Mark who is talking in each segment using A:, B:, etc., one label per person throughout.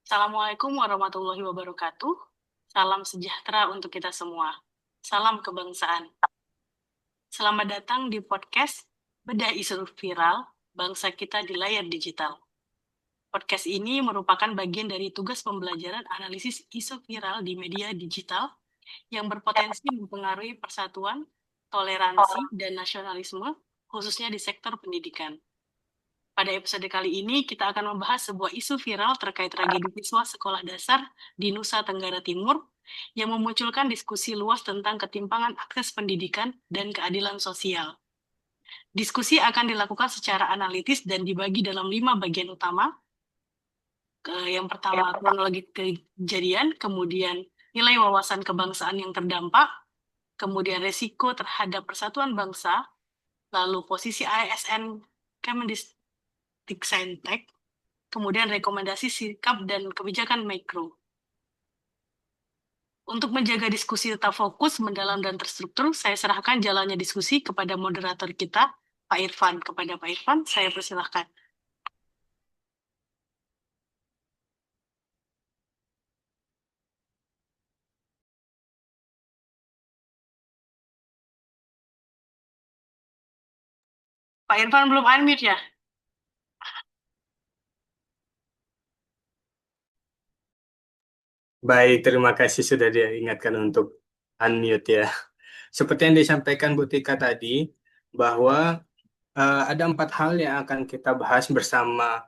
A: Assalamualaikum warahmatullahi wabarakatuh. Salam sejahtera untuk kita semua. Salam kebangsaan. Selamat datang di podcast Bedah Isu Viral Bangsa Kita di Layar Digital. Podcast ini merupakan bagian dari tugas pembelajaran analisis isu viral di media digital yang berpotensi mempengaruhi persatuan, toleransi, dan nasionalisme, khususnya di sektor pendidikan. Pada episode kali ini, kita akan membahas sebuah isu viral terkait tragedi siswa sekolah dasar di Nusa Tenggara Timur yang memunculkan diskusi luas tentang ketimpangan akses pendidikan dan keadilan sosial. Diskusi akan dilakukan secara analitis dan dibagi dalam 5 bagian utama. Yang pertama, kronologi kejadian, kemudian nilai wawasan kebangsaan yang terdampak, kemudian resiko terhadap persatuan bangsa, lalu posisi ASN Kemendikbudristek, kemudian rekomendasi sikap dan kebijakan mikro. Untuk menjaga diskusi tetap fokus, mendalam, dan terstruktur, saya serahkan jalannya diskusi kepada moderator kita, Pak Irfan. Kepada Pak Irfan, saya persilahkan. Pak Irfan belum unmute ya?
B: Baik, terima kasih sudah diingatkan untuk unmute ya. Seperti yang disampaikan Bu Tika tadi, bahwa ada 4 hal yang akan kita bahas bersama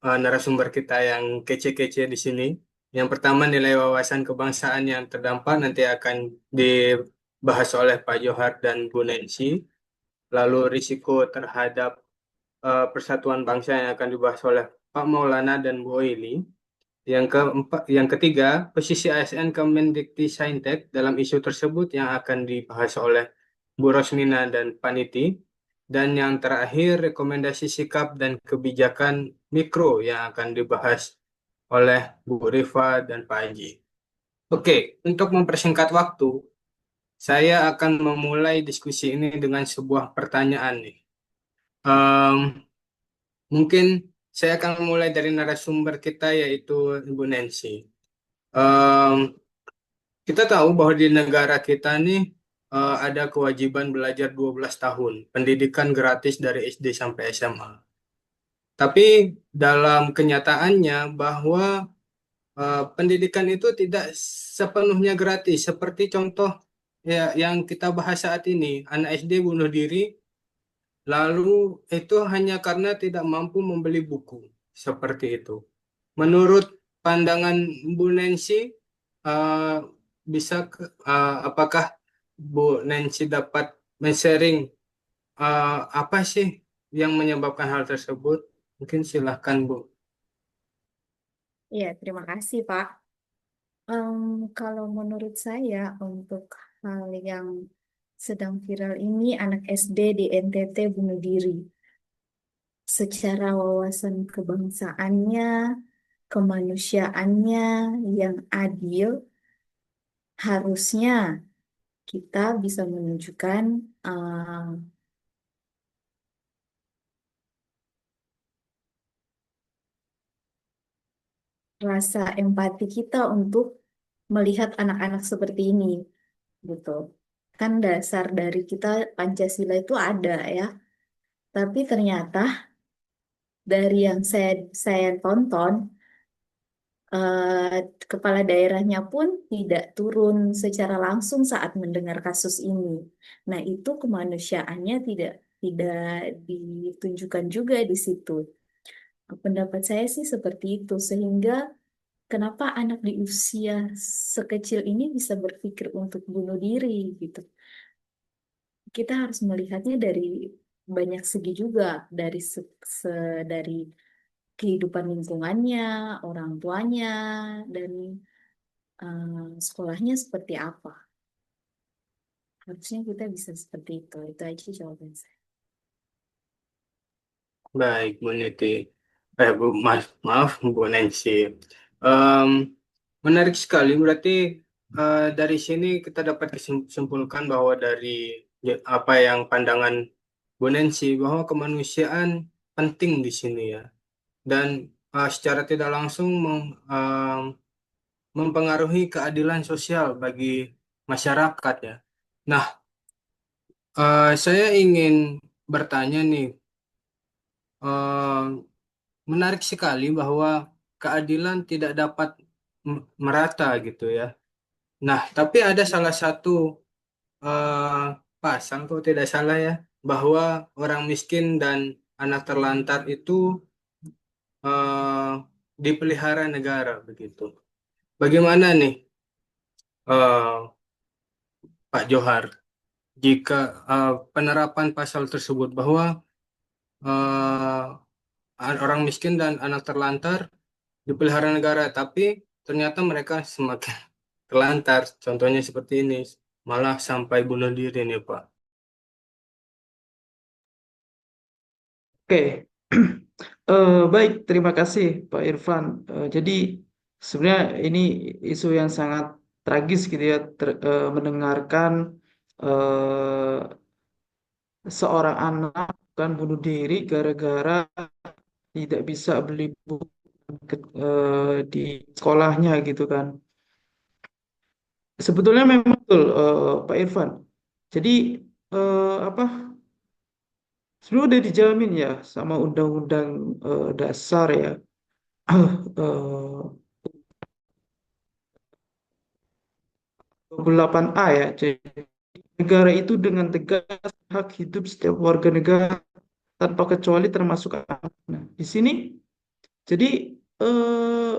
B: narasumber kita yang kece-kece di sini. Yang pertama, nilai wawasan kebangsaan yang terdampak nanti akan dibahas oleh Pak Johar dan Bu Nancy. Lalu risiko terhadap persatuan bangsa yang akan dibahas oleh Pak Maulana dan Bu Oili. Yang ketiga, posisi ASN Kemendikbudristek dalam isu tersebut yang akan dibahas oleh Bu Rosmina dan Paniti. Dan yang terakhir, rekomendasi sikap dan kebijakan mikro yang akan dibahas oleh Bu Rifa dan Pak Haji. Oke, untuk mempersingkat waktu, saya akan memulai diskusi ini dengan sebuah pertanyaan nih. Em, Mungkin saya akan mulai dari narasumber kita yaitu Ibu Nancy. Em, Kita tahu bahwa di negara kita nih ada kewajiban belajar 12 tahun, pendidikan gratis dari SD sampai SMA. Tapi dalam kenyataannya bahwa pendidikan itu tidak sepenuhnya gratis. Seperti contoh ya yang kita bahas saat ini, anak SD bunuh diri, lalu itu hanya karena tidak mampu membeli buku. Seperti itu. Menurut pandangan Bu Nancy, eh, apakah Bu Nancy dapat men-sharing apa sih yang menyebabkan hal tersebut? Mungkin silahkan Bu.
C: Iya, terima kasih, Pak. Kalau menurut saya, untuk hal yang sedang viral ini, anak SD di NTT bunuh diri. Secara wawasan kebangsaannya, kemanusiaannya yang adil, harusnya kita bisa menunjukkan rasa empati kita untuk melihat anak-anak seperti ini, gitu. Kan dasar dari kita Pancasila itu ada ya, tapi ternyata dari yang saya tonton, kepala daerahnya pun tidak turun secara langsung saat mendengar kasus ini. Nah, itu kemanusiaannya tidak ditunjukkan juga di situ. Pendapat saya sih seperti itu, sehingga kenapa anak di usia sekecil ini bisa berpikir untuk bunuh diri gitu. Kita harus melihatnya dari banyak segi juga, dari kehidupan lingkungannya, orang tuanya, dan sekolahnya seperti apa. Harusnya kita bisa seperti itu. Itu aja jawaban saya.
B: Baik, Bu Niti. Maaf, Bu Nancy. Em, Menarik sekali. Berarti dari sini kita dapat simpulkan bahwa dari apa yang pandangan Bu Nancy bahwa kemanusiaan penting di sini ya. Dan secara tidak langsung mempengaruhi keadilan sosial bagi masyarakat ya. Nah, saya ingin bertanya nih, eh, menarik sekali bahwa keadilan tidak dapat merata gitu ya. Nah, tapi ada salah satu eh, pasal, kalau tidak salah ya, bahwa orang miskin dan anak terlantar itu eh, dipelihara negara begitu. Bagaimana nih, eh, Pak Johar, jika penerapan pasal tersebut bahwa orang miskin dan anak terlantar dipelihara negara, tapi ternyata mereka semakin terlantar. Contohnya seperti ini, malah sampai bunuh diri nih, Pak.
D: Oke, baik, terima kasih Pak Irfan. Jadi sebenarnya ini isu yang sangat tragis gitu ya, mendengarkan eh, seorang anak kan bunuh diri gara-gara tidak bisa beli buku di sekolahnya gitu kan. Sebetulnya memang betul Pak Irfan. Jadi apa? Sebenarnya udah dijamin ya sama Undang-Undang Dasar ya. eh, 28A ya. Jadi negara itu dengan tegas hak hidup setiap warga negara tanpa kecuali termasuk anak. Nah, di sini jadi eh,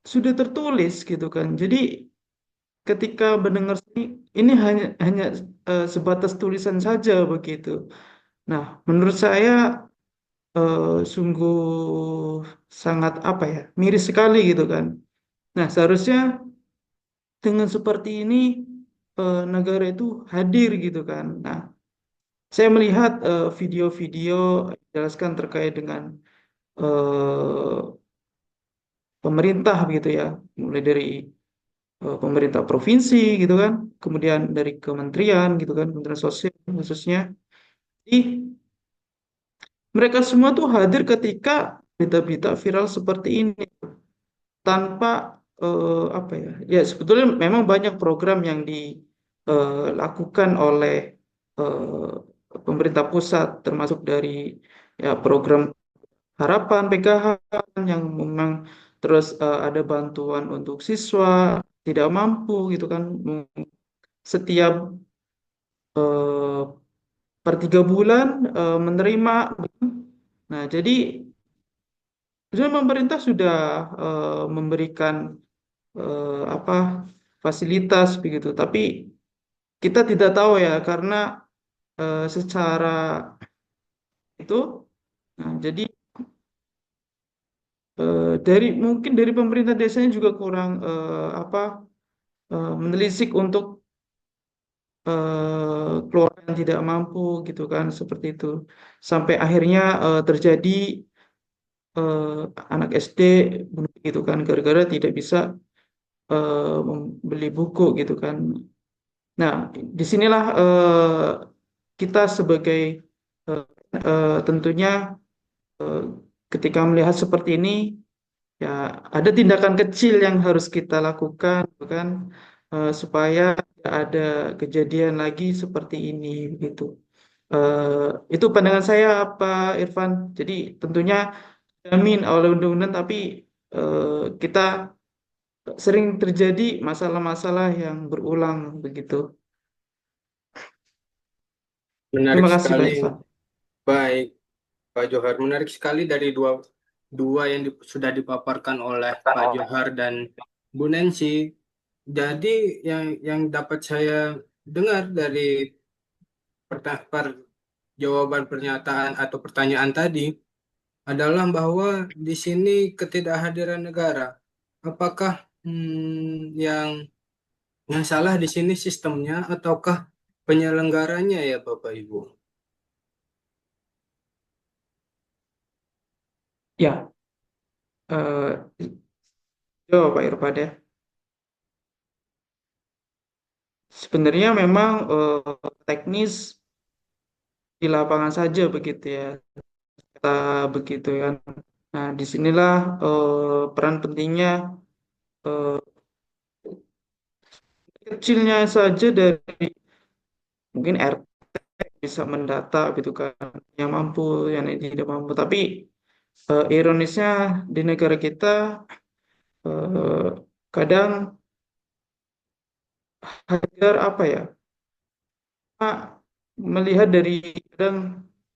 D: sudah tertulis gitu kan. Jadi ketika mendengar ini hanya sebatas tulisan saja begitu. Nah, menurut saya sungguh sangat apa ya, miris sekali gitu kan. Nah, seharusnya dengan seperti ini negara itu hadir gitu kan. Nah, saya melihat video-video jelaskan terkait dengan eh, pemerintah gitu ya, mulai dari pemerintah provinsi gitu kan, kemudian dari kementerian gitu kan, Kementerian Sosial khususnya. Jadi mereka semua tuh hadir ketika berita-berita viral seperti ini tanpa apa ya? Ya sebetulnya memang banyak program yang dilakukan oleh pemerintah pusat, termasuk dari ya program Harapan PKH yang memang terus ada bantuan untuk siswa tidak mampu gitu kan setiap eh, per 3 bulan menerima. Nah, jadi sebenarnya pemerintah sudah memberikan apa fasilitas begitu, tapi kita tidak tahu ya karena secara itu, nah, jadi dari mungkin dari pemerintah desanya juga kurang apa menelisik untuk keluarga yang tidak mampu gitu kan seperti itu sampai akhirnya terjadi eh, anak SD bunuh diri gitu kan gara-gara tidak bisa membeli buku gitu kan. Nah, disinilah kita sebagai eh, tentunya eh, ketika melihat seperti ini ya ada tindakan kecil yang harus kita lakukan gitu kan supaya tidak ada kejadian lagi seperti ini gitu. Itu pandangan saya Pak Irfan. Jadi tentunya jamin oleh undang-undang tapi eh, kita sering terjadi masalah-masalah yang berulang begitu.
B: Menarik
D: Terima kasih Pak
B: sekali,
D: Irfan.
B: baik Pak Johar. Menarik sekali dari dua dua yang sudah dipaparkan oleh Pak Johar dan Bu Nancy. Jadi yang dapat saya dengar dari jawaban pernyataan atau pertanyaan tadi adalah bahwa di sini ketidakhadiran negara. Apakah yang salah di sini sistemnya ataukah penyelenggaranya ya Bapak Ibu?
D: Ya, jawab Pak Irfan ya. Sebenarnya memang teknis di lapangan saja begitu ya. data begitu ya. Nah, disinilah peran pentingnya eh, kecilnya saja dari mungkin RT bisa mendata gitu kan, yang mampu, yang tidak mampu. Tapi ironisnya di negara kita eh, kadang hajar apa ya? Melihat dari kadang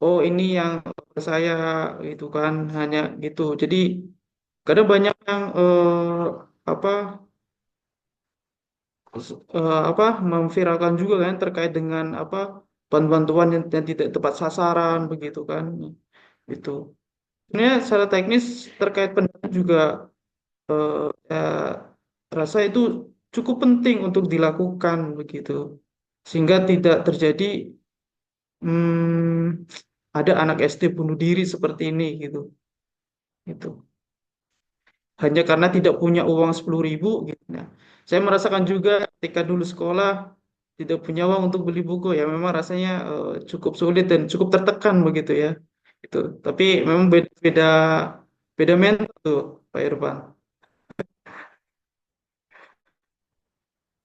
D: oh ini yang saya gitu kan hanya gitu. Jadi kadang banyak yang apa apa memviralkan juga kan terkait dengan apa bantuan yang tidak tepat sasaran begitu kan. Itu. Sebenarnya secara teknis terkait pendanaan juga ya, rasa itu cukup penting untuk dilakukan begitu sehingga tidak terjadi hmm, ada anak SD bunuh diri seperti ini gitu. Itu hanya karena tidak punya uang 10.000 gitu. Nah, saya merasakan juga ketika dulu sekolah tidak punya uang untuk beli buku ya memang rasanya cukup sulit dan cukup tertekan begitu ya. Itu. Tapi memang beda beda, beda mental tuh Pak Irfan.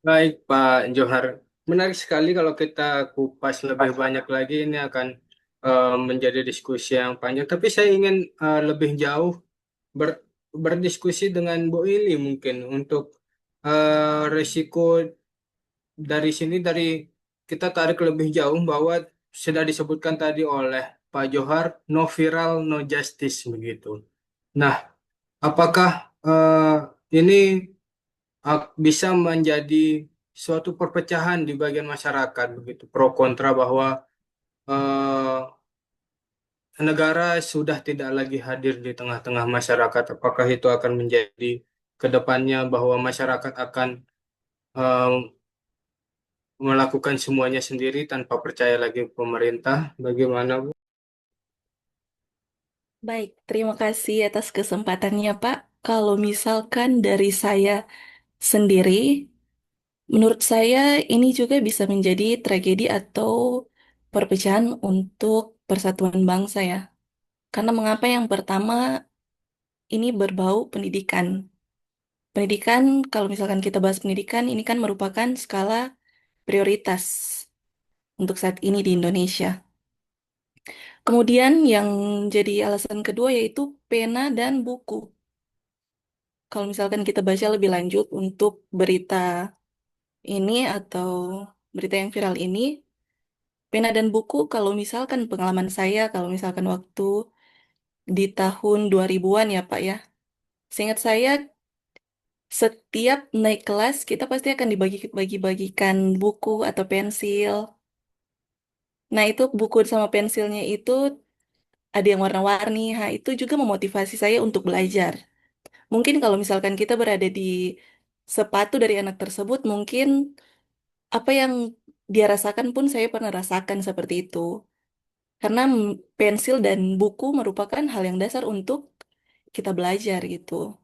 B: Baik, Pak Johar. Menarik sekali kalau kita kupas lebih banyak lagi ini akan menjadi diskusi yang panjang. Tapi saya ingin lebih jauh ber- berdiskusi dengan Bu Ili mungkin untuk resiko dari sini dari kita tarik lebih jauh bahwa sudah disebutkan tadi oleh Pak Johar no viral no justice begitu. Nah, apakah ini bisa menjadi suatu perpecahan di bagian masyarakat begitu pro kontra bahwa eh, negara sudah tidak lagi hadir di tengah-tengah masyarakat. Apakah itu akan menjadi ke depannya bahwa masyarakat akan eh, melakukan semuanya sendiri tanpa percaya lagi pemerintah? Bagaimana, Bu?
E: Baik, terima kasih atas kesempatannya, Pak. Kalau misalkan dari saya sendiri, menurut saya ini juga bisa menjadi tragedi atau perpecahan untuk persatuan bangsa ya. Karena mengapa yang pertama ini berbau pendidikan. Pendidikan, kalau misalkan kita bahas pendidikan, ini kan merupakan skala prioritas untuk saat ini di Indonesia. Kemudian yang jadi alasan kedua yaitu pena dan buku. Kalau misalkan kita baca lebih lanjut untuk berita ini atau berita yang viral ini, pena dan buku kalau misalkan pengalaman saya, kalau misalkan waktu di tahun 2000-an ya Pak ya, seingat saya setiap naik kelas kita pasti akan dibagi-bagikan buku atau pensil. Nah itu buku sama pensilnya itu ada yang warna-warni, itu juga memotivasi saya untuk belajar. Mungkin kalau misalkan kita berada di sepatu dari anak tersebut, mungkin apa yang dia rasakan pun saya pernah rasakan seperti itu. Karena pensil dan buku merupakan hal yang dasar untuk kita belajar gitu.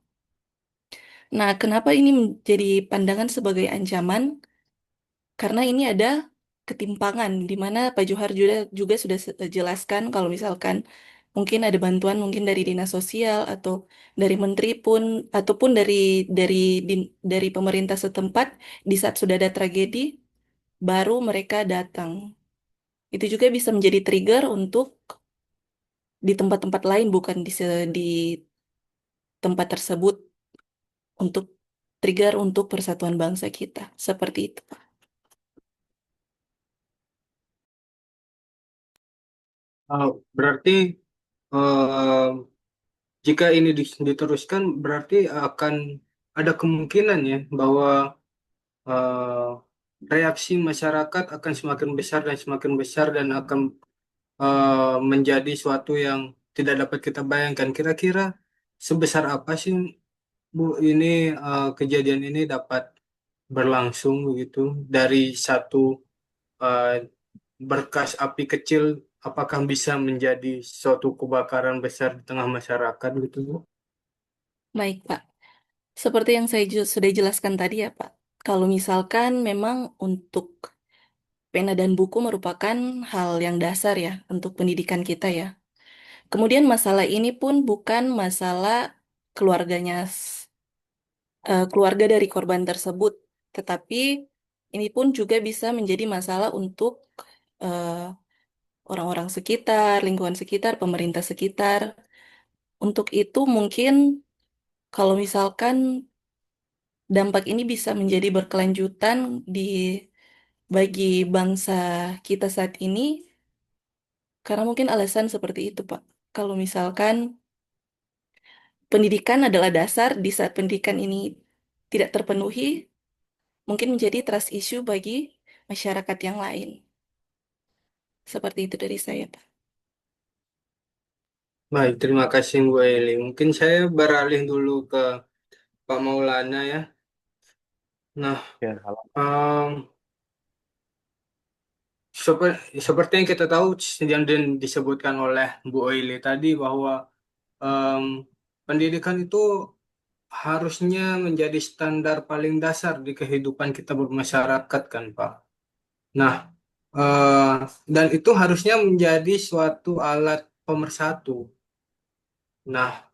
E: Nah, kenapa ini menjadi pandangan sebagai ancaman? Karena ini ada ketimpangan di mana Pak Johar juga sudah jelaskan kalau misalkan mungkin ada bantuan mungkin dari dinas sosial atau dari menteri pun ataupun dari dari pemerintah setempat di saat sudah ada tragedi baru mereka datang. Itu juga bisa menjadi trigger untuk di tempat-tempat lain, bukan di tempat tersebut, untuk trigger untuk persatuan bangsa kita. Seperti itu.
B: Berarti eh, jika ini diteruskan berarti akan ada kemungkinan ya bahwa eh, reaksi masyarakat akan semakin besar dan akan menjadi suatu yang tidak dapat kita bayangkan. Kira-kira sebesar apa sih Bu ini kejadian ini dapat berlangsung begitu dari satu eh, berkas api kecil, apakah bisa menjadi suatu kebakaran besar di tengah masyarakat gitu Bu?
E: Baik, Pak. Seperti yang saya sudah jelaskan tadi ya, Pak. Kalau misalkan memang untuk pena dan buku merupakan hal yang dasar ya untuk pendidikan kita ya. Kemudian masalah ini pun bukan masalah keluarganya, keluarga dari korban tersebut, tetapi ini pun juga bisa menjadi masalah untuk eh, orang-orang sekitar, lingkungan sekitar, pemerintah sekitar. Untuk itu mungkin kalau misalkan dampak ini bisa menjadi berkelanjutan di bagi bangsa kita saat ini, karena mungkin alasan seperti itu, Pak. Kalau misalkan pendidikan adalah dasar, di saat pendidikan ini tidak terpenuhi, mungkin menjadi trust issue bagi masyarakat yang lain. Seperti itu dari saya, Pak.
B: Baik, terima kasih Bu Eli. Mungkin saya beralih dulu ke Pak Maulana ya. Nah,
F: Ya, halo.
B: seperti yang kita tahu yang disebutkan oleh Bu Eli tadi bahwa em, pendidikan itu harusnya menjadi standar paling dasar di kehidupan kita bermasyarakat kan Pak. Nah, eh, dan itu harusnya menjadi suatu alat pemersatu. Nah,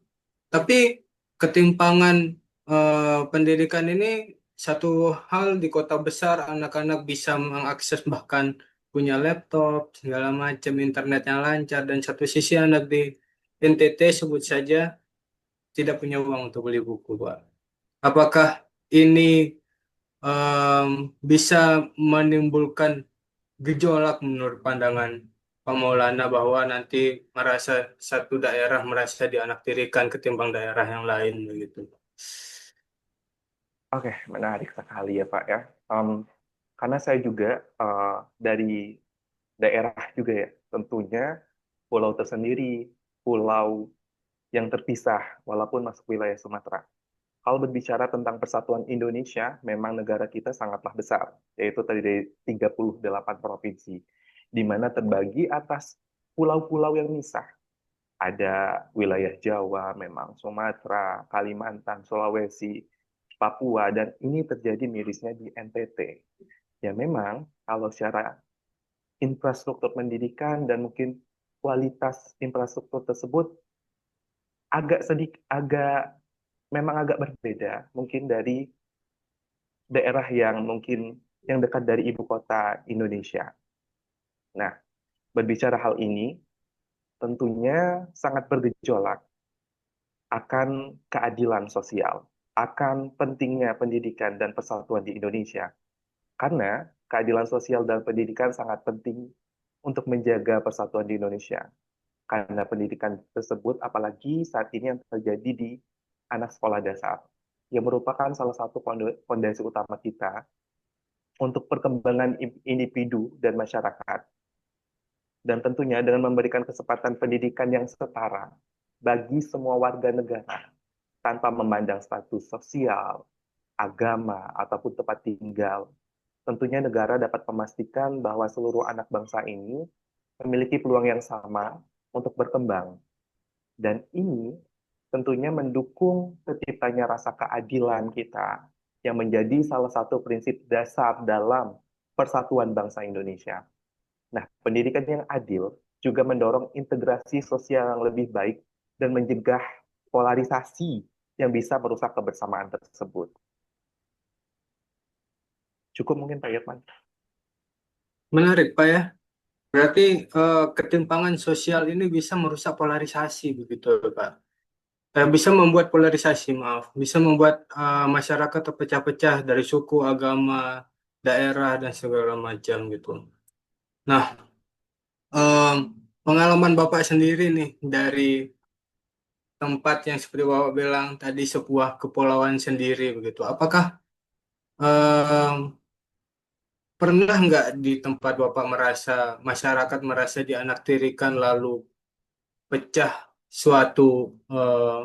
B: tapi ketimpangan pendidikan ini satu hal di kota besar anak-anak bisa mengakses bahkan punya laptop segala macam internet yang lancar dan satu sisi anak di NTT sebut saja tidak punya uang untuk beli buku, Pak. Apakah ini em, bisa menimbulkan gejolak menurut pandangan Pak Maulana bahwa nanti merasa satu daerah merasa dianaktirikan ketimbang daerah yang lain begitu.
F: Oke, menarik sekali ya Pak ya. Em, karena saya juga dari daerah juga ya, tentunya pulau tersendiri, pulau yang terpisah, walaupun masuk wilayah Sumatera. Kalau berbicara tentang persatuan Indonesia, memang negara kita sangatlah besar, yaitu tadi dari 38 provinsi, di mana terbagi atas pulau-pulau yang misah. Ada wilayah Jawa, memang Sumatera, Kalimantan, Sulawesi, Papua, dan ini terjadi mirisnya di NTT. Ya memang kalau secara infrastruktur pendidikan dan mungkin kualitas infrastruktur tersebut memang agak berbeda mungkin dari daerah yang mungkin yang dekat dari ibu kota Indonesia. Nah, berbicara hal ini tentunya sangat bergejolak akan keadilan sosial, akan pentingnya pendidikan dan persatuan di Indonesia. Karena keadilan sosial dan pendidikan sangat penting untuk menjaga persatuan di Indonesia. Karena pendidikan tersebut, apalagi saat ini yang terjadi di anak sekolah dasar, yang merupakan salah satu fondasi utama kita untuk perkembangan individu dan masyarakat, dan tentunya dengan memberikan kesempatan pendidikan yang setara bagi semua warga negara, tanpa memandang status sosial, agama, ataupun tempat tinggal. Tentunya negara dapat memastikan bahwa seluruh anak bangsa ini memiliki peluang yang sama untuk berkembang. Dan ini tentunya mendukung terciptanya rasa keadilan kita yang menjadi salah satu prinsip dasar dalam persatuan bangsa Indonesia. Nah, pendidikan yang adil juga mendorong integrasi sosial yang lebih baik dan mencegah polarisasi yang bisa merusak kebersamaan tersebut. Cukup mungkin Pak Irman.
B: Menarik Pak ya. Berarti ketimpangan sosial ini bisa merusak polarisasi begitu Pak. Bisa membuat polarisasi, maaf, bisa membuat masyarakat terpecah-pecah dari suku, agama, daerah dan segala macam gitu. Nah, em, pengalaman Bapak sendiri nih dari tempat yang seperti Bapak bilang tadi sebuah kepulauan sendiri begitu. Apakah em, pernah nggak di tempat Bapak merasa masyarakat merasa dianaktirikan lalu pecah suatu eh,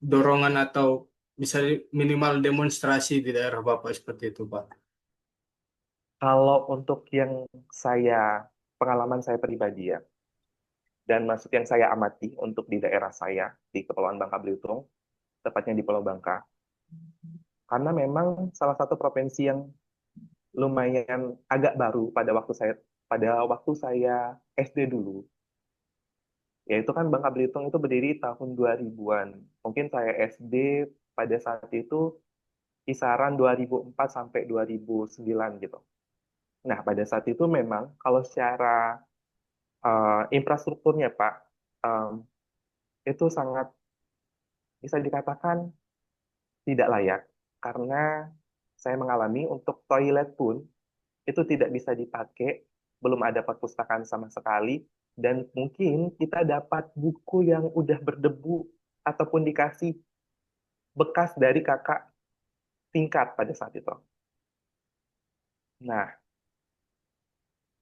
B: dorongan atau bisa minimal demonstrasi di daerah Bapak seperti itu, Pak?
F: Kalau untuk yang pengalaman saya pribadi ya, dan maksud yang saya amati untuk di daerah saya, di Kepulauan Bangka Belitung, tepatnya di Pulau Bangka, karena memang salah satu provinsi yang lumayan agak baru pada waktu saya SD dulu, Yaitu kan Bangka Belitung itu berdiri tahun 2000-an. Mungkin saya SD pada saat itu kisaran 2004 sampai 2009 gitu. Nah, pada saat itu memang kalau secara infrastrukturnya Pak, em, itu sangat bisa dikatakan tidak layak. Karena saya mengalami untuk toilet pun itu tidak bisa dipakai, belum ada perpustakaan sama sekali, dan mungkin kita dapat buku yang udah berdebu ataupun dikasih bekas dari kakak tingkat pada saat itu. Nah,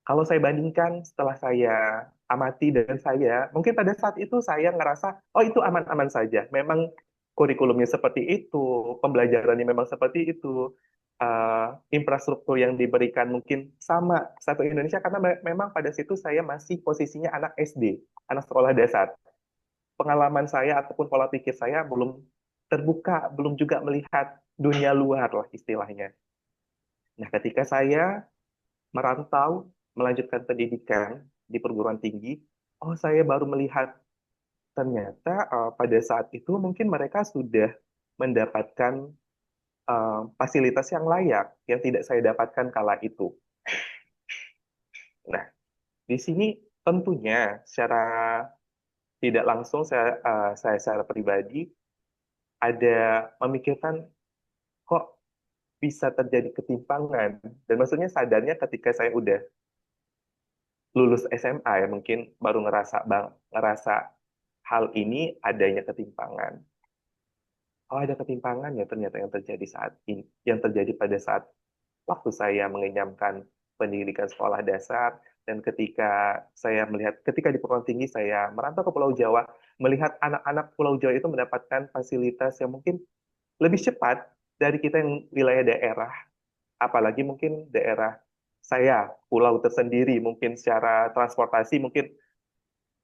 F: kalau saya bandingkan setelah saya amati dan saya, mungkin pada saat itu saya ngerasa, oh itu aman-aman saja. Memang kurikulumnya seperti itu, pembelajarannya memang seperti itu, infrastruktur yang diberikan mungkin sama satu Indonesia, karena memang pada situ saya masih posisinya anak SD, anak sekolah dasar. Pengalaman saya ataupun pola pikir saya belum terbuka, belum juga melihat dunia luar lah istilahnya. Nah, ketika saya merantau, melanjutkan pendidikan di perguruan tinggi, oh saya baru melihat ternyata pada saat itu mungkin mereka sudah mendapatkan fasilitas yang layak yang tidak saya dapatkan kala itu. Nah, di sini tentunya secara tidak langsung saya secara pribadi ada memikirkan kok bisa terjadi ketimpangan, dan maksudnya sadarnya ketika saya udah lulus SMA ya mungkin baru ngerasa hal ini adanya ketimpangan. Oh, ada ketimpangan ya ternyata yang terjadi saat ini, yang terjadi pada saat waktu saya mengenyamkan pendidikan sekolah dasar, dan ketika di perguruan tinggi saya merantau ke Pulau Jawa, melihat anak-anak Pulau Jawa itu mendapatkan fasilitas yang mungkin lebih cepat dari kita yang wilayah daerah, apalagi mungkin daerah saya, pulau tersendiri, mungkin secara transportasi mungkin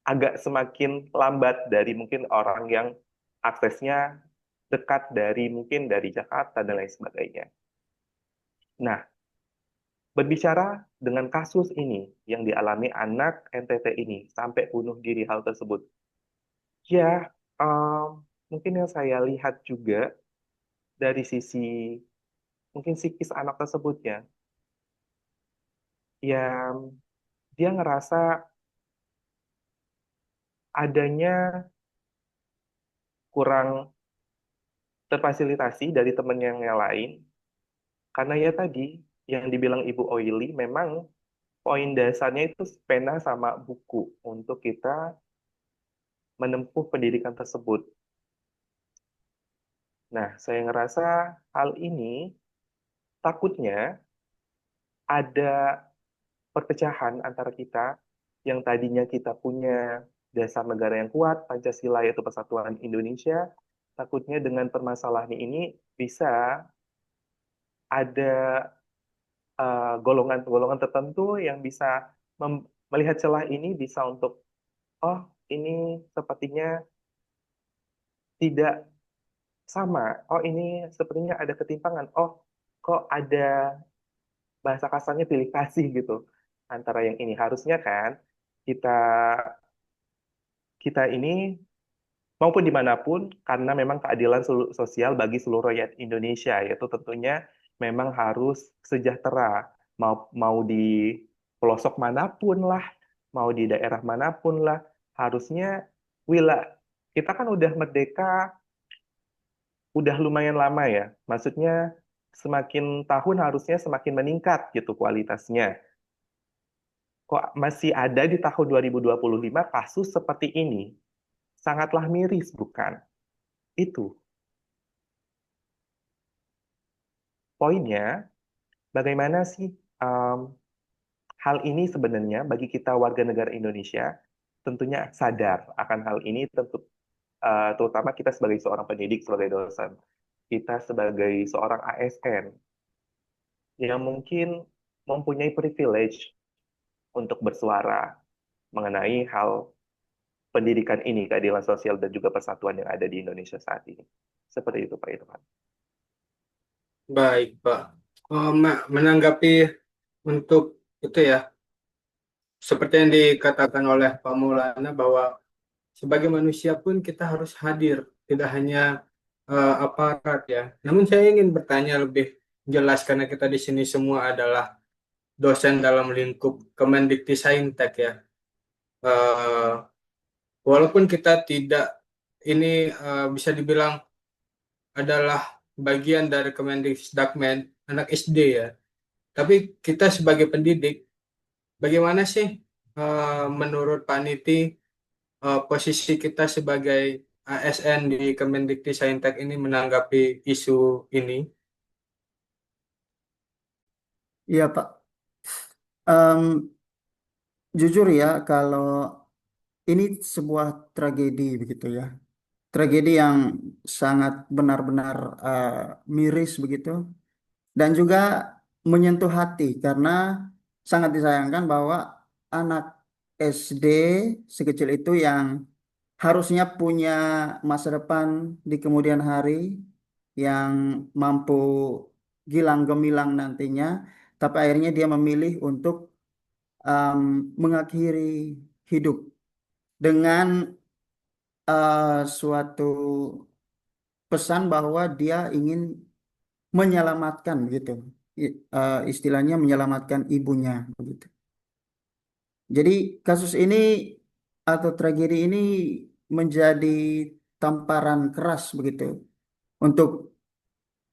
F: agak semakin lambat dari mungkin orang yang aksesnya dekat dari mungkin dari Jakarta dan lain sebagainya. Nah, berbicara dengan kasus ini yang dialami anak NTT ini sampai bunuh diri hal tersebut, ya mungkin yang saya lihat juga dari sisi mungkin psikis anak tersebutnya, ya dia ngerasa adanya kurang terfasilitasi dari teman yang lain, karena ya tadi yang dibilang Ibu Oili memang poin dasarnya itu pena sama buku untuk kita menempuh pendidikan tersebut. Nah, saya ngerasa hal ini takutnya ada perpecahan antara kita yang tadinya kita punya dasar negara yang kuat, Pancasila yaitu Persatuan Indonesia, takutnya dengan permasalahan ini bisa ada golongan-golongan tertentu yang bisa melihat celah ini, bisa untuk, oh ini sepertinya tidak sama, oh ini sepertinya ada ketimpangan, oh kok ada bahasa kasarnya pilih kasih gitu antara yang ini. Harusnya kan kita kita ini maupun dimanapun, karena memang keadilan sosial bagi seluruh rakyat Indonesia, yaitu tentunya memang harus sejahtera, mau di pelosok manapun lah, mau di daerah manapun lah, harusnya kita kan udah merdeka, udah lumayan lama ya, maksudnya semakin tahun harusnya semakin meningkat gitu kualitasnya. Kok masih ada di tahun 2025 kasus seperti ini? Sangatlah miris, bukan? Itu poinnya, bagaimana sih hal ini sebenarnya bagi kita warga negara Indonesia tentunya sadar akan hal ini, terutama kita sebagai seorang pendidik, sebagai dosen, kita sebagai seorang ASN yang mungkin mempunyai privilege untuk bersuara mengenai hal pendidikan ini, keadilan sosial dan juga persatuan yang ada di Indonesia saat ini. Seperti itu Pak Irfan.
B: Baik, Pak. Menanggapi untuk itu ya, seperti yang dikatakan oleh Pak Maulana bahwa sebagai manusia pun kita harus hadir, tidak hanya aparat ya. Namun saya ingin bertanya lebih jelas karena kita di sini semua adalah dosen dalam lingkup Kemendikti ya. Eh, Walaupun kita tidak ini bisa dibilang adalah bagian dari Kemendikbudristek anak SD ya. Tapi kita sebagai pendidik, bagaimana sih menurut Pak Niti posisi kita sebagai ASN di Kemendikbudristek ini menanggapi isu ini?
G: Iya, Pak. Em, jujur ya, kalau ini sebuah tragedi begitu ya. Tragedi yang sangat benar-benar miris begitu. Dan juga menyentuh hati karena sangat disayangkan bahwa anak SD sekecil itu yang harusnya punya masa depan di kemudian hari yang mampu gilang gemilang nantinya, tapi akhirnya dia memilih untuk um, mengakhiri hidup dengan suatu pesan bahwa dia ingin menyelamatkan gitu. Istilahnya menyelamatkan ibunya begitu. Jadi kasus ini atau tragedi ini menjadi tamparan keras begitu untuk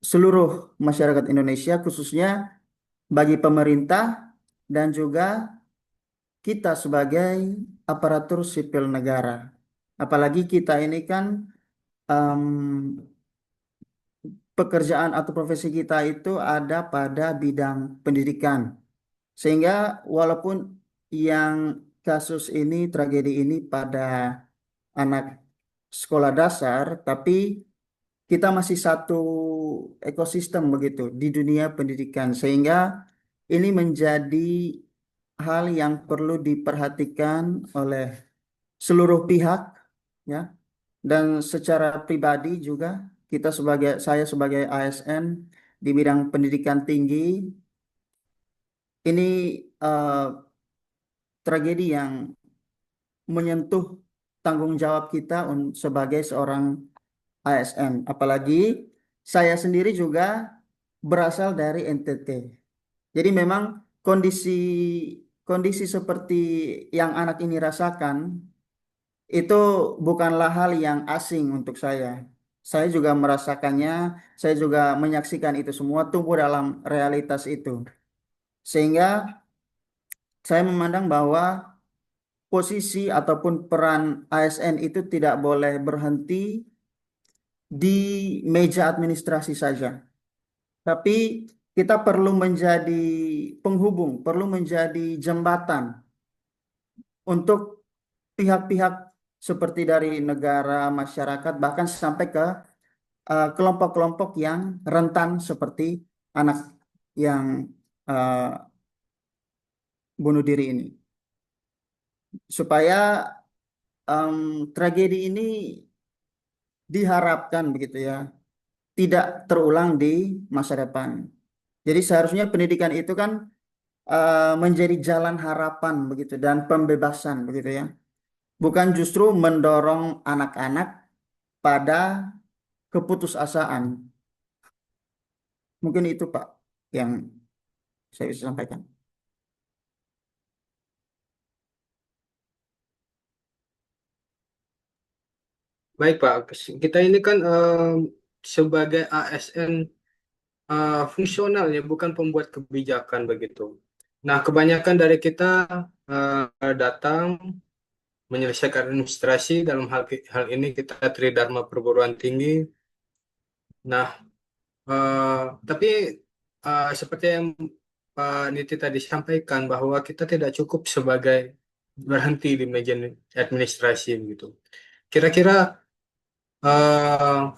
G: seluruh masyarakat Indonesia, khususnya bagi pemerintah dan juga kita sebagai aparatur sipil negara. Apalagi kita ini kan em, pekerjaan atau profesi kita itu ada pada bidang pendidikan. Sehingga walaupun yang kasus ini, tragedi ini pada anak sekolah dasar, tapi kita masih satu ekosistem begitu di dunia pendidikan. Sehingga ini menjadi hal yang perlu diperhatikan oleh seluruh pihak ya. Dan secara pribadi juga saya sebagai ASN di bidang pendidikan tinggi ini eh, tragedi yang menyentuh tanggung jawab kita sebagai seorang ASN. Apalagi saya sendiri juga berasal dari NTT. Jadi memang kondisi kondisi seperti yang anak ini rasakan itu bukanlah hal yang asing untuk saya. Saya juga merasakannya, saya juga menyaksikan itu semua tumbuh dalam realitas itu. Sehingga saya memandang bahwa posisi ataupun peran ASN itu tidak boleh berhenti di meja administrasi saja. Tapi kita perlu menjadi penghubung, perlu menjadi jembatan untuk pihak-pihak seperti dari negara, masyarakat, bahkan sampai ke kelompok-kelompok yang rentan seperti anak yang eh, bunuh diri ini. Supaya tragedi ini diharapkan begitu ya, tidak terulang di masa depan. Jadi seharusnya pendidikan itu kan menjadi jalan harapan begitu dan pembebasan begitu ya. Bukan justru mendorong anak-anak pada keputusasaan. Mungkin itu Pak yang saya bisa sampaikan.
B: Baik Pak, kita ini kan sebagai ASN fungsional ya, bukan pembuat kebijakan begitu. Nah, kebanyakan dari kita datang menyelesaikan administrasi dalam hal ini kita Tridharma Perguruan Tinggi. Nah, tapi seperti yang Pak Niti tadi sampaikan bahwa kita tidak cukup sebagai berhenti di meja administrasi gitu. Kira-kira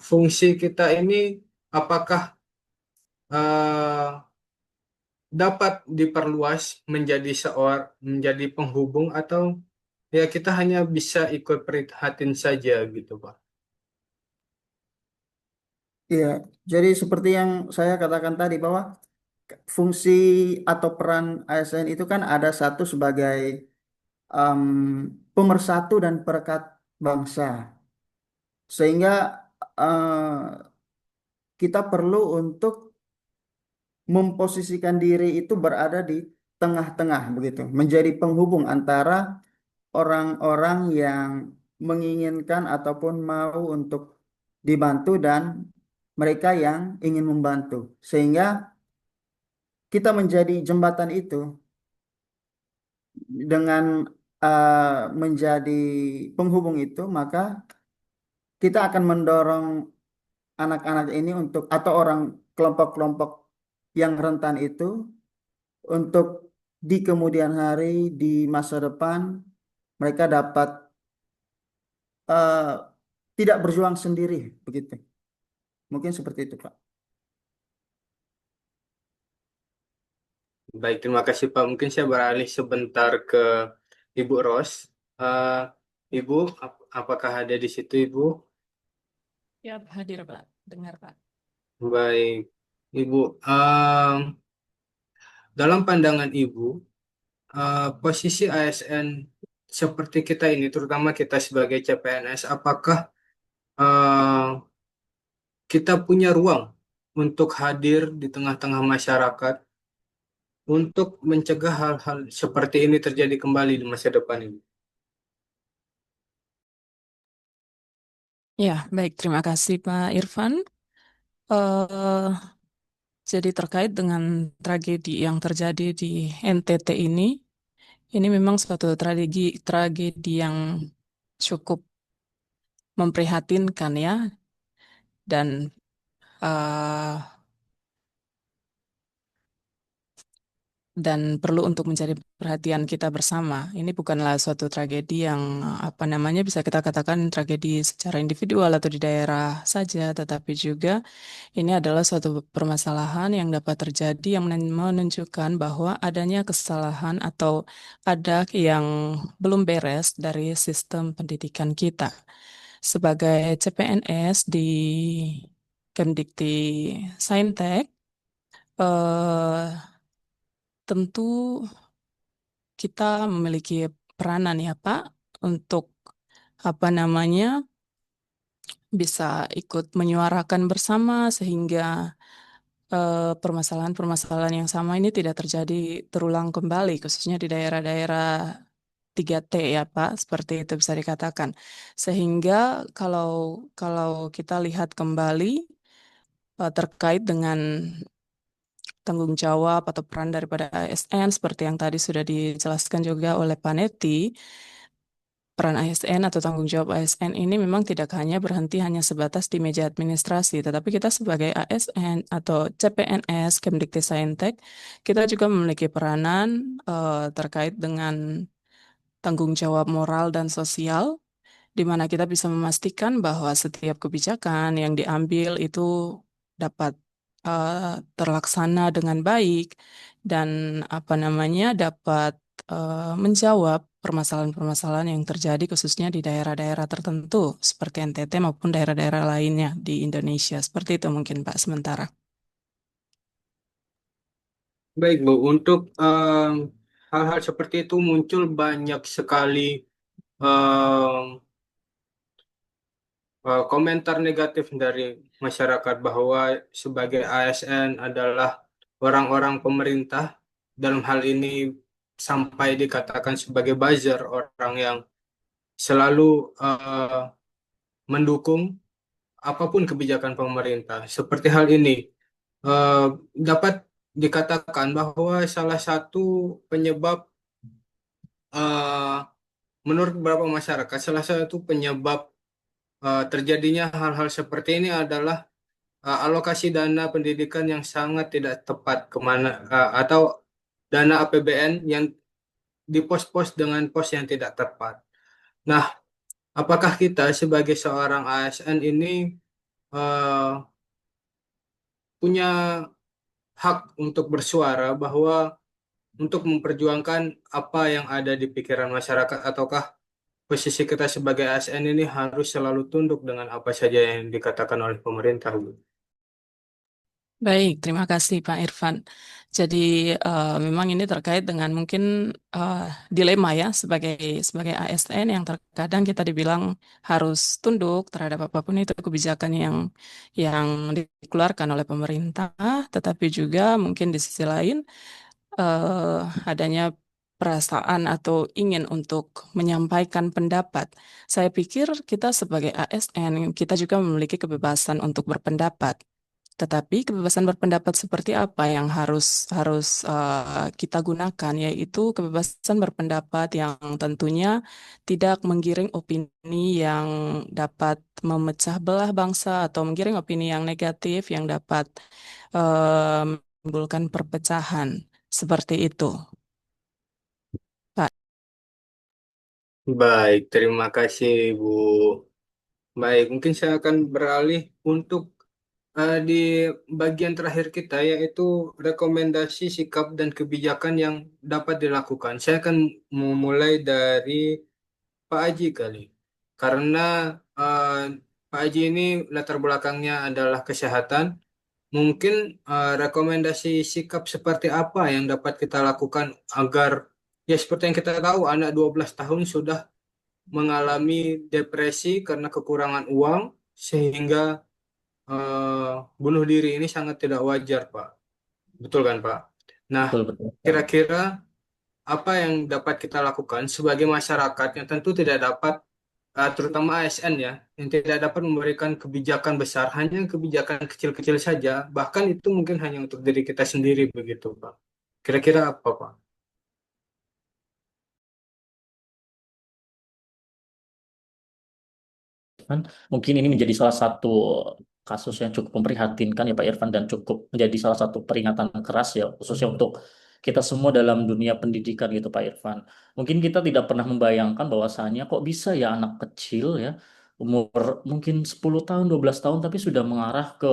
B: fungsi kita ini apakah eh, dapat diperluas menjadi penghubung atau ya kita hanya bisa ikut prihatin saja gitu Pak.
G: Iya, jadi seperti yang saya katakan tadi bahwa fungsi atau peran ASN itu kan ada satu sebagai em, pemersatu dan perekat bangsa. Sehingga kita perlu untuk memposisikan diri itu berada di tengah-tengah begitu, menjadi penghubung antara orang-orang yang menginginkan ataupun mau untuk dibantu dan mereka yang ingin membantu. Sehingga kita menjadi jembatan itu dengan menjadi penghubung itu, maka kita akan mendorong anak-anak ini untuk atau orang kelompok-kelompok yang rentan itu untuk di kemudian hari di masa depan mereka dapat eh, tidak berjuang sendiri begitu. Mungkin seperti itu, Pak.
B: Baik, terima kasih Pak. Mungkin saya beralih sebentar ke Ibu Ros. Eh, Ibu, apakah ada di situ Ibu?
H: Ya, hadir Pak. Dengar Pak.
B: Baik, Ibu. Dalam pandangan Ibu, posisi ASN seperti kita ini, terutama kita sebagai CPNS, apakah eh, kita punya ruang untuk hadir di tengah-tengah masyarakat untuk mencegah hal-hal seperti ini terjadi kembali di masa depan ini?
H: Ya, baik. Terima kasih Pak Irfan. Eh, jadi terkait dengan tragedi yang terjadi di NTT ini memang suatu tragedi yang cukup memprihatinkan ya, dan eh, perlu untuk menjadi perhatian kita bersama. Ini bukanlah suatu tragedi yang apa namanya bisa kita katakan tragedi secara individual atau di daerah saja, tetapi juga ini adalah suatu permasalahan yang dapat terjadi yang menunjukkan bahwa adanya kesalahan atau ada yang belum beres dari sistem pendidikan kita. Sebagai CPNS di Kemdikti Saintek, eh, tentu kita memiliki peranan ya Pak untuk apa namanya bisa ikut menyuarakan bersama sehingga permasalahan-permasalahan yang sama ini tidak terjadi terulang kembali, khususnya di daerah-daerah 3T ya Pak, seperti itu bisa dikatakan. Sehingga kalau kalau kita lihat kembali terkait dengan tanggung jawab atau peran daripada ASN, seperti yang tadi sudah dijelaskan juga oleh Pak Neti, peran ASN atau tanggung jawab ASN ini memang tidak hanya berhenti hanya sebatas di meja administrasi, tetapi kita sebagai ASN atau CPNS, Kemdikti kita juga memiliki peranan terkait dengan tanggung jawab moral dan sosial, di mana kita bisa memastikan bahwa setiap kebijakan yang diambil itu dapat terlaksana dengan baik dan apa namanya dapat menjawab permasalahan-permasalahan yang terjadi khususnya di daerah-daerah tertentu seperti NTT maupun daerah-daerah lainnya di Indonesia. Seperti itu mungkin Pak sementara.
B: Baik, Bu. Untuk hal-hal seperti itu muncul banyak sekali em, komentar negatif dari masyarakat bahwa sebagai ASN adalah orang-orang pemerintah. Dalam hal ini sampai dikatakan sebagai buzzer, orang yang selalu mendukung apapun kebijakan pemerintah. Seperti hal ini eh, dapat dikatakan bahwa salah satu penyebab eh, menurut beberapa masyarakat, salah satu penyebab terjadinya hal-hal seperti ini adalah alokasi dana pendidikan yang sangat tidak tepat kemana atau dana APBN yang dipos-pos dengan pos yang tidak tepat. Nah, apakah kita sebagai seorang ASN ini eh, punya hak untuk bersuara bahwa untuk memperjuangkan apa yang ada di pikiran masyarakat, ataukah posisi kita sebagai ASN ini harus selalu tunduk dengan apa saja yang dikatakan oleh pemerintah, Bu?
H: Baik, terima kasih Pak Irfan. Jadi memang ini terkait dengan mungkin eh, dilema ya sebagai sebagai ASN yang terkadang kita dibilang harus tunduk terhadap apapun itu kebijakan yang dikeluarkan oleh pemerintah, tetapi juga mungkin di sisi lain eh, adanya perasaan atau ingin untuk menyampaikan pendapat. Saya pikir kita sebagai ASN kita juga memiliki kebebasan untuk berpendapat. Tetapi kebebasan berpendapat seperti apa yang harus harus kita gunakan, yaitu kebebasan berpendapat yang tentunya tidak menggiring opini yang dapat memecah belah bangsa atau menggiring opini yang negatif yang dapat menimbulkan perpecahan. Seperti itu, Pak.
B: Baik, terima kasih Bu. Baik, mungkin saya akan beralih untuk di bagian terakhir kita, yaitu rekomendasi sikap dan kebijakan yang dapat dilakukan. Saya akan memulai dari Pak Aji kali, karena eh, Pak Aji ini latar belakangnya adalah kesehatan. Mungkin rekomendasi sikap seperti apa yang dapat kita lakukan agar, ya seperti yang kita tahu, anak 12 tahun sudah mengalami depresi karena kekurangan uang, sehingga eh, bunuh diri ini sangat tidak wajar, Pak. Betul kan, Pak? Nah,
I: Betul, betul.
B: kira-kira apa yang dapat kita lakukan sebagai masyarakat yang tentu tidak dapat, terutama ASN ya, yang tidak dapat memberikan kebijakan besar, hanya kebijakan kecil-kecil saja, bahkan itu mungkin hanya untuk diri kita sendiri begitu, Pak. Kira-kira apa, Pak?
I: Kan mungkin ini menjadi salah satu kasus yang cukup memprihatinkan ya Pak Irfan, dan cukup menjadi salah satu peringatan keras ya khususnya untuk kita semua dalam dunia pendidikan gitu Pak Irfan. Mungkin kita tidak pernah membayangkan bahwasannya kok bisa ya anak kecil ya umur mungkin 10 tahun 12 tahun tapi sudah mengarah ke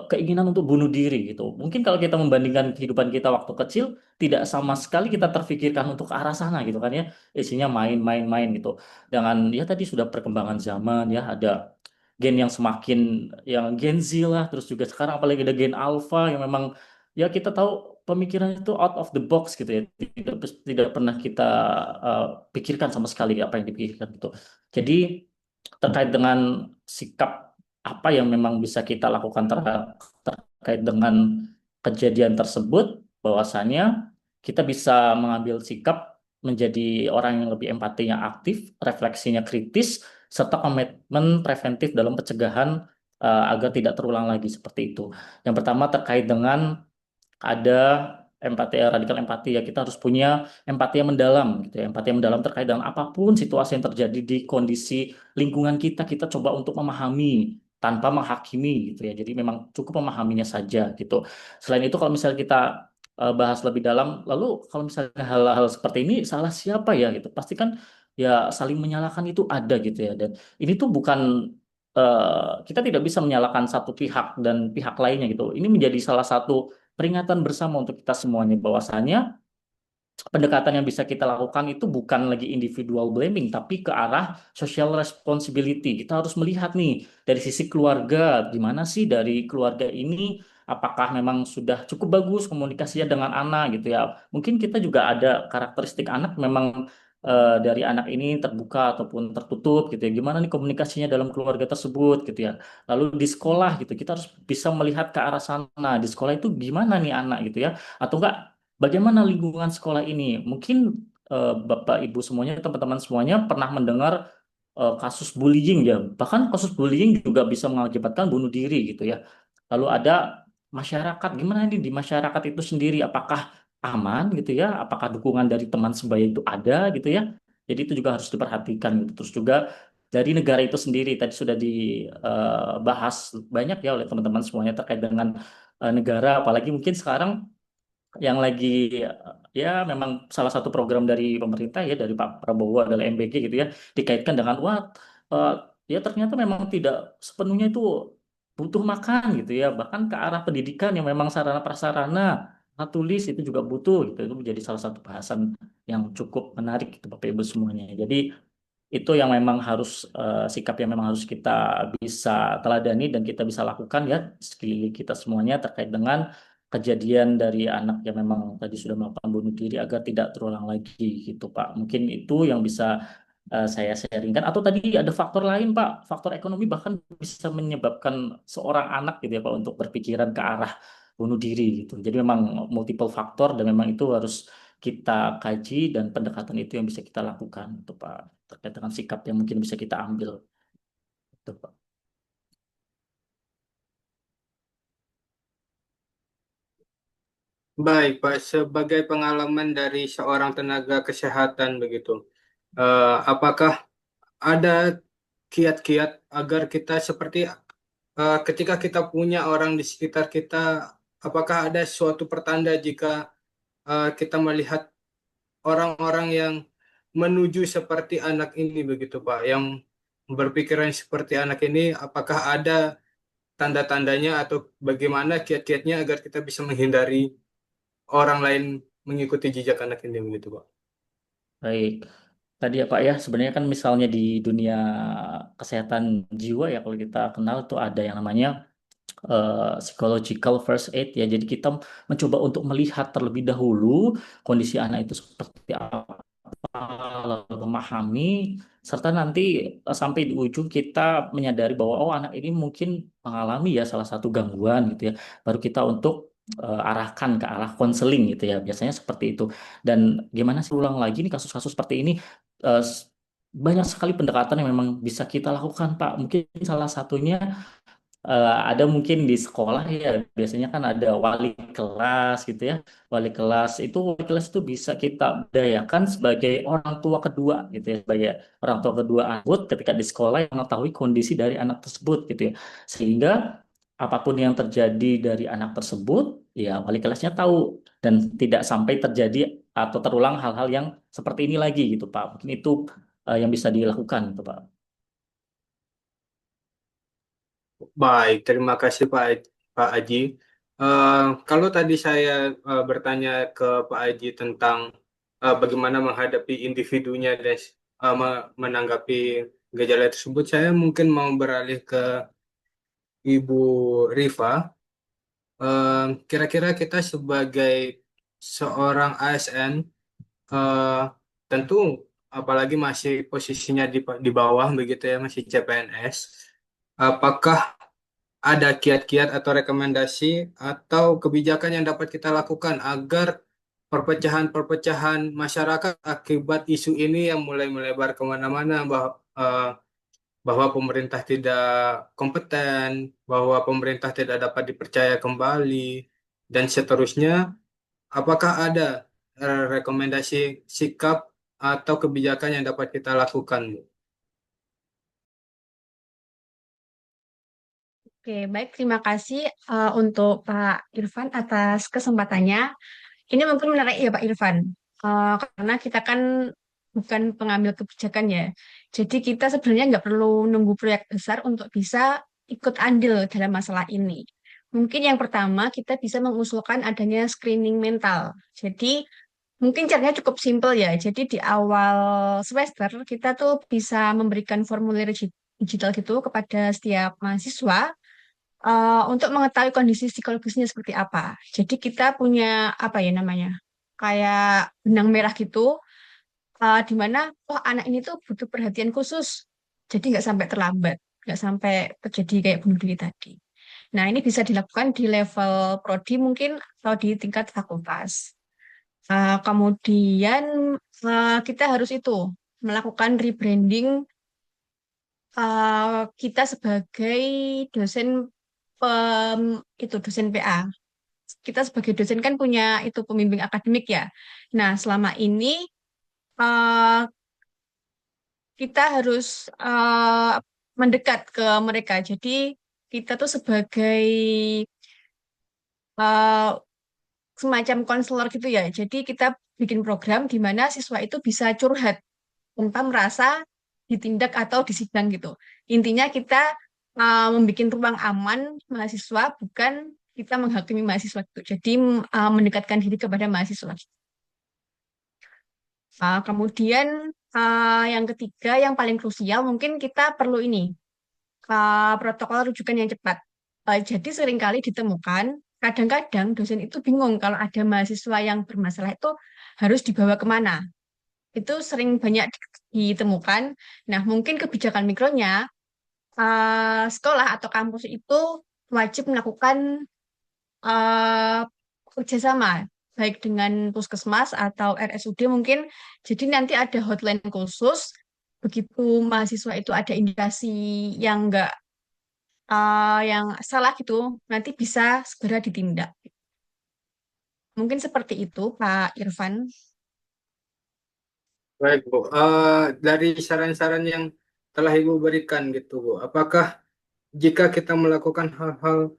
I: keinginan untuk bunuh diri gitu. Mungkin kalau kita membandingkan kehidupan kita waktu kecil, tidak sama sekali kita terfikirkan untuk ke arah sana gitu kan ya. Isinya main-main-main gitu. Dengan ya tadi sudah perkembangan zaman ya, ada gen yang semakin yang Gen Z lah, terus juga sekarang apalagi ada gen Alpha yang memang ya kita tahu pemikiran itu out of the box gitu ya. Tidak pernah kita eh, pikirkan sama sekali apa yang dipikirkan gitu. Jadi terkait dengan sikap apa yang memang bisa kita lakukan terkait dengan kejadian tersebut, bahwasanya kita bisa mengambil sikap menjadi orang yang lebih empatinya aktif, refleksinya kritis, serta komitmen preventif dalam pencegahan agar tidak terulang lagi seperti itu. Yang pertama terkait dengan ada empati, radikal empati ya, kita harus punya empati yang mendalam gitu ya. Empati yang mendalam terkait dengan apapun situasi yang terjadi di kondisi lingkungan kita, kita coba untuk memahami tanpa menghakimi gitu ya. Jadi memang cukup memahaminya saja gitu. Selain itu kalau misalnya kita bahas lebih dalam, lalu kalau misalnya hal-hal seperti ini salah siapa ya gitu, pasti kan ya saling menyalahkan itu ada gitu ya. Dan ini tuh bukan kita tidak bisa menyalahkan satu pihak dan pihak lainnya gitu. Ini menjadi salah satu peringatan bersama untuk kita semuanya bahwasanya pendekatan yang bisa kita lakukan itu bukan lagi individual blaming, tapi ke arah social responsibility. Kita harus melihat nih dari sisi keluarga, gimana sih dari keluarga ini, apakah memang sudah cukup bagus komunikasinya dengan anak gitu ya. Mungkin kita juga ada karakteristik anak memang dari anak ini terbuka ataupun tertutup gitu ya. Gimana nih komunikasinya dalam keluarga tersebut gitu ya. Lalu di sekolah gitu, kita harus bisa melihat ke arah sana. Di sekolah itu gimana nih anak gitu ya. Atau enggak, bagaimana lingkungan sekolah ini? Mungkin Bapak Ibu semuanya, teman-teman semuanya pernah mendengar kasus bullying ya. Bahkan kasus bullying juga bisa mengakibatkan bunuh diri gitu ya. Lalu ada masyarakat, gimana nih di masyarakat itu sendiri? Apakah aman gitu ya? Apakah dukungan dari teman sebaya itu ada gitu ya? Jadi itu juga harus diperhatikan gitu. Terus juga dari negara itu sendiri tadi sudah dibahas banyak ya oleh teman-teman semuanya terkait dengan negara, apalagi mungkin sekarang yang lagi ya memang salah satu program dari pemerintah ya dari Pak Prabowo adalah MBG gitu ya, dikaitkan dengan wah eh, ya ternyata memang tidak sepenuhnya itu butuh makan gitu ya, bahkan ke arah pendidikan yang memang sarana prasarana tulis itu juga butuh gitu. Itu menjadi salah satu bahasan yang cukup menarik gitu Bapak Ibu semuanya. Jadi itu yang memang harus sikap yang memang harus kita bisa teladani dan kita bisa lakukan ya sekeliling kita semuanya terkait dengan kejadian dari anak yang memang tadi sudah melakukan bunuh diri agar tidak terulang lagi gitu Pak. Mungkin itu yang bisa saya sharingkan. Atau tadi ada faktor lain Pak, faktor ekonomi bahkan bisa menyebabkan seorang anak gitu ya Pak untuk berpikiran ke arah bunuh diri gitu. Jadi memang multiple faktor dan memang itu harus kita kaji dan pendekatan itu yang bisa kita lakukan gitu Pak terkait dengan sikap yang mungkin bisa kita ambil gitu Pak.
B: Baik, Pak, sebagai pengalaman dari seorang tenaga kesehatan begitu, apakah ada kiat-kiat agar kita seperti ketika kita punya orang di sekitar kita, apakah ada suatu pertanda jika kita melihat orang-orang yang menuju seperti anak ini begitu, Pak, yang berpikiran seperti anak ini, apakah ada tanda-tandanya atau bagaimana kiat-kiatnya agar kita bisa menghindari orang lain mengikuti jejak anak ini begitu, Pak?
I: Baik, tadi ya Pak ya sebenarnya kan misalnya di dunia kesehatan jiwa ya kalau kita kenal tuh ada yang namanya psychological first aid ya. Jadi kita mencoba untuk melihat terlebih dahulu kondisi anak itu seperti apa, lalu memahami, serta nanti sampai di ujung kita menyadari bahwa oh anak ini mungkin mengalami ya salah satu gangguan gitu ya. Baru kita untuk arahkan ke arah konseling gitu ya. Biasanya seperti itu. Dan gimana sih ulang lagi nih kasus-kasus seperti ini? Eh, s- Banyak sekali pendekatan yang memang bisa kita lakukan, Pak. Mungkin salah satunya ada mungkin di sekolah ya biasanya kan ada wali kelas gitu ya wali kelas itu bisa kita berdayakan sebagai orang tua kedua gitu ya sebagai orang tua kedua anak ketika di sekolah yang mengetahui kondisi dari anak tersebut gitu ya sehingga apapun yang terjadi dari anak tersebut ya wali kelasnya tahu dan tidak sampai terjadi atau terulang hal-hal yang seperti ini lagi gitu Pak mungkin itu yang bisa dilakukan gitu Pak.
B: Baik, terima kasih Pak Aji. Kalau tadi saya bertanya ke Pak Aji tentang bagaimana menghadapi individunya dan menanggapi gejala tersebut, saya mungkin mau beralih ke Ibu Rifa. Kira-kira kita sebagai seorang ASN, eh, tentu apalagi masih posisinya di bawah begitu ya, masih CPNS. Apakah ada kiat-kiat atau rekomendasi atau kebijakan yang dapat kita lakukan agar perpecahan-perpecahan masyarakat akibat isu ini yang mulai melebar kemana-mana bahwa pemerintah tidak kompeten, bahwa pemerintah tidak dapat dipercaya kembali, dan seterusnya, apakah ada rekomendasi sikap atau kebijakan yang dapat kita lakukan, Bu?
J: Oke, baik. Terima kasih untuk Pak Irfan atas kesempatannya. Ini mungkin menarik ya Pak Irfan, karena kita kan bukan pengambil kebijakan ya. Jadi kita sebenarnya nggak perlu nunggu proyek besar untuk bisa ikut andil dalam masalah ini. Mungkin yang pertama kita bisa mengusulkan adanya screening mental. Jadi mungkin caranya cukup simpel ya. Jadi di awal semester kita tuh bisa memberikan formulir digital gitu kepada setiap mahasiswa untuk mengetahui kondisi psikologisnya seperti apa. Jadi kita punya apa ya namanya, kayak benang merah gitu, di mana oh anak ini tuh butuh perhatian khusus. Jadi nggak sampai terlambat, nggak sampai terjadi kayak bunuh diri tadi. Nah ini bisa dilakukan di level prodi mungkin atau di tingkat fakultas. Kemudian kita harus itu melakukan rebranding kita sebagai dosen itu dosen PA. Kita sebagai dosen kan punya itu pembimbing akademik ya. Nah, selama ini eh, kita harus mendekat ke mereka. Jadi kita tuh sebagai eh, semacam konselor gitu ya. Jadi kita bikin program di mana siswa itu bisa curhat tanpa merasa ditindak atau disidang gitu. Intinya kita membuat ruang aman mahasiswa, bukan kita menghakimi mahasiswa gitu. Jadi mendekatkan diri kepada mahasiswa. Kemudian Yang ketiga, yang paling krusial mungkin kita perlu ini, protokol rujukan yang cepat. Jadi seringkali ditemukan, kadang-kadang dosen itu bingung kalau ada mahasiswa yang bermasalah itu harus dibawa kemana. Itu sering banyak ditemukan. Nah, mungkin kebijakan mikronya, sekolah atau kampus itu wajib melakukan eh, kerjasama, baik dengan puskesmas atau RSUD mungkin. Jadi nanti ada hotline khusus, begitu mahasiswa itu ada indikasi yang enggak yang salah gitu, nanti bisa segera ditindak. Mungkin seperti itu, Pak Irfan.
B: Baik, Bu. Dari saran-saran yang telah Ibu berikan gitu, Bu, apakah jika kita melakukan hal-hal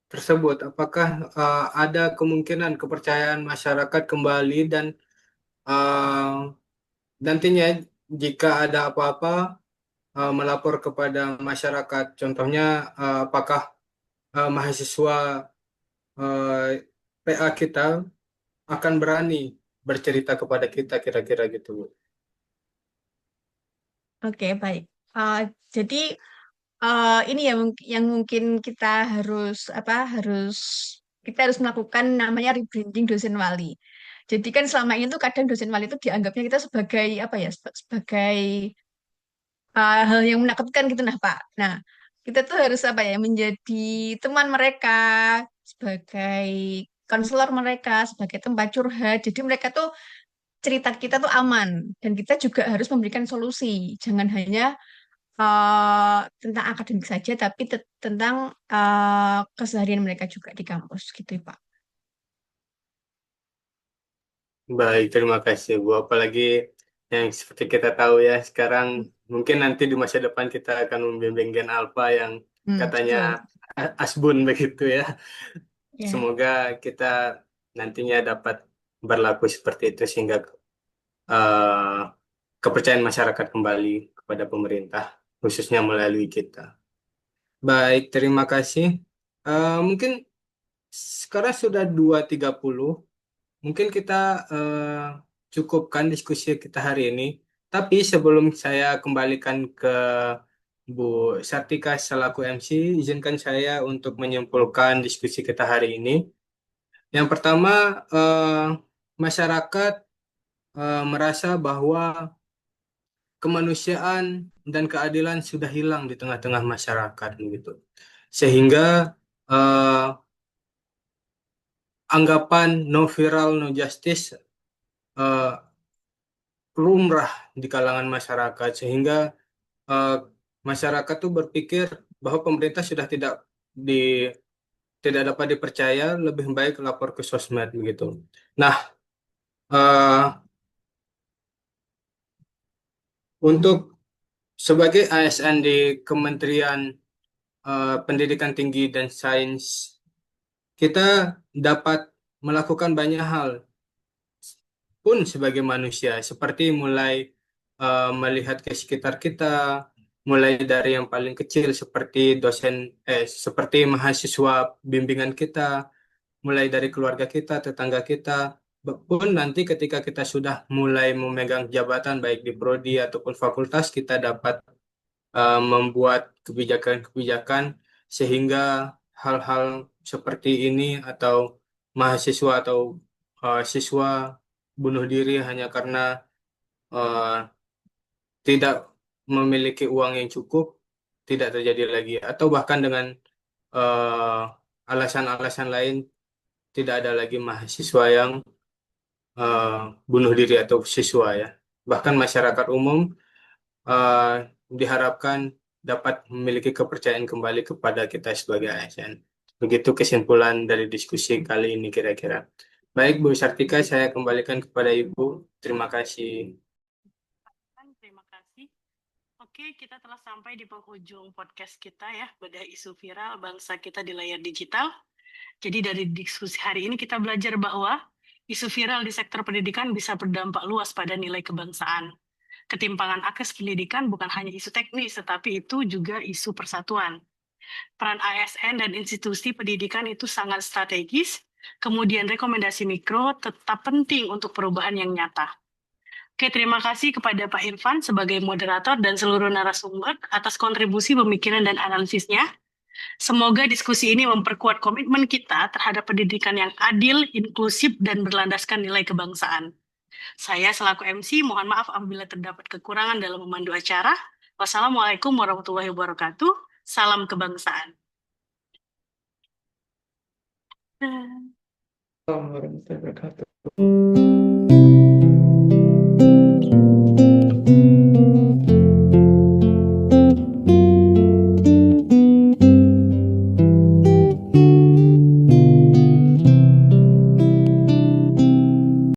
B: tersebut, apakah ada kemungkinan kepercayaan masyarakat kembali dan uh, nantinya jika ada apa-apa melapor kepada masyarakat, contohnya apakah mahasiswa PA kita akan berani bercerita kepada kita kira-kira gitu, Bu.
J: Oke, baik. Uh, jadi ini yang mungkin kita harus kita harus melakukan namanya rebranding dosen wali. Jadi kan selama ini tuh kadang dosen wali itu dianggapnya kita sebagai sebagai hal yang menakutkan gitu nah Pak. Nah, kita tuh harus menjadi teman mereka, sebagai konselor mereka, sebagai tempat curhat. Jadi mereka tuh cerita kita tuh aman dan kita juga harus memberikan solusi. Jangan hanya tentang akademik saja, tapi tentang keseharian mereka juga di kampus gitu, Pak.
B: Baik, terima kasih, Bu. Apalagi yang seperti kita tahu ya, sekarang mungkin nanti di masa depan kita akan membimbing Gen Alpha yang katanya
J: Betul.
B: asbun begitu ya.
J: Ya.
B: Semoga kita nantinya dapat berlaku seperti itu sehingga kepercayaan masyarakat kembali kepada pemerintah, khususnya melalui kita. Baik, terima kasih. Mungkin sekarang sudah 2.30. Mungkin kita cukupkan diskusi kita hari ini. Tapi sebelum saya kembalikan ke Bu Sartika selaku MC, izinkan saya untuk menyimpulkan diskusi kita hari ini. Yang pertama, masyarakat merasa bahwa kemanusiaan dan keadilan sudah hilang di tengah-tengah masyarakat, gitu. Sehingga anggapan no viral, no justice lumrah di kalangan masyarakat, sehingga masyarakat tuh berpikir bahwa pemerintah sudah tidak dapat dipercaya, lebih baik lapor ke sosmed begitu. Nah, untuk sebagai ASN di Kementerian Pendidikan Tinggi dan Sains, kita dapat melakukan banyak hal pun sebagai manusia, seperti mulai melihat ke sekitar kita, mulai dari yang paling kecil seperti seperti mahasiswa bimbingan kita, mulai dari keluarga kita, tetangga kita, pun nanti ketika kita sudah mulai memegang jabatan baik di prodi ataupun fakultas, kita dapat membuat kebijakan-kebijakan sehingga hal-hal seperti ini atau mahasiswa atau siswa bunuh diri hanya karena tidak memiliki uang yang cukup tidak terjadi lagi, atau bahkan dengan alasan-alasan lain tidak ada lagi mahasiswa yang bunuh diri atau siswa ya. Bahkan masyarakat umum diharapkan dapat memiliki kepercayaan kembali kepada kita sebagai ASN. Begitu kesimpulan dari diskusi kali ini kira-kira. Baik, Bu Sartika, saya kembalikan kepada Ibu. Terima kasih.
A: Terima kasih. Oke, kita telah sampai di penghujung podcast kita ya, bedah isu viral bangsa kita di layar digital. Jadi dari diskusi hari ini kita belajar bahwa isu viral di sektor pendidikan bisa berdampak luas pada nilai kebangsaan. Ketimpangan akses pendidikan bukan hanya isu teknis, tetapi itu juga isu persatuan. Peran ASN dan institusi pendidikan itu sangat strategis, kemudian rekomendasi mikro tetap penting untuk perubahan yang nyata. Oke, terima kasih kepada Pak Irfan sebagai moderator dan seluruh narasumber atas kontribusi pemikiran dan analisisnya. Semoga diskusi ini memperkuat komitmen kita terhadap pendidikan yang adil, inklusif, dan berlandaskan nilai kebangsaan. Saya selaku MC, mohon maaf apabila terdapat kekurangan dalam memandu acara. Wassalamualaikum warahmatullahi wabarakatuh. Salam kebangsaan.
D: Assalamualaikum warahmatullahi wabarakatuh.